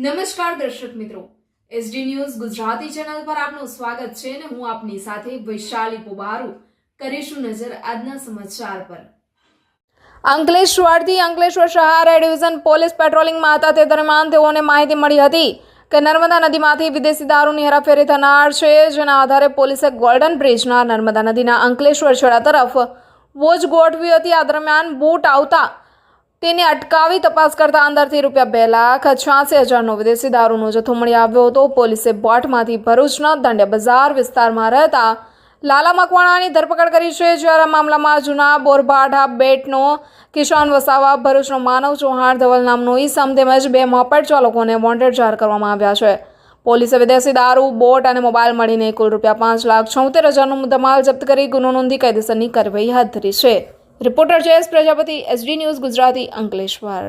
નમસ્કાર દર્શક મિત્રો, એસડી ન્યૂઝ ગુજરાતી ચેનલ પર આપનું સ્વાગત છે અને હું આપની સાથે વૈશાલી પોબારુ કરીશું નજર આજના સમાચાર પર। અંકલેશ્વરથી અંકલેશ્વર શહેર ડિવિઝન પોલીસ પેટ્રોલિંગમાં હતા તે દરમિયાન તેઓને માહિતી મળી હતી કે નર્મદા નદીમાંથી વિદેશી દારૂની હેરાફેરી થનાર છે, જેના આધારે પોલીસે ગોલ્ડન બ્રિજના નર્મદા નદીના અંકલેશ્વર છેડા તરફ વોચ ગોઠવી હતી। આ દરમિયાન બોટ આવતા તેને અટકાવી તપાસ કરતા અંદરથી ₹2,86,000નો વિદેશી દારૂનો જથ્થો મળી આવ્યો હતો। પોલીસે બોટમાંથી ભરૂચના દાંડિયા બજાર વિસ્તારમાં રહેતા લાલા મકવાણાની ધરપકડ કરી છે, જ્યારે મામલામાં જૂના બોરભાઠા બેટનો કિશાન વસાવા, ભરૂચનો માનવ ચૌહાણ ધવલ નામનો ઈસમ તેમજ 2 મોપેડ ચાલકોને વોન્ટેડ જાહેર કરવામાં આવ્યા છે। પોલીસે વિદેશી દારૂ, બોટ અને મોબાઈલ મળીને કુલ ₹5,76,000નો મુદ્દામાલ જપ્ત કરી ગુનો નોંધી કાયદેસરની કાર્યવાહી હાથ ધરી છે। Reporter Jayesh Prajapati, SD news Gujarati, Ankleshwar.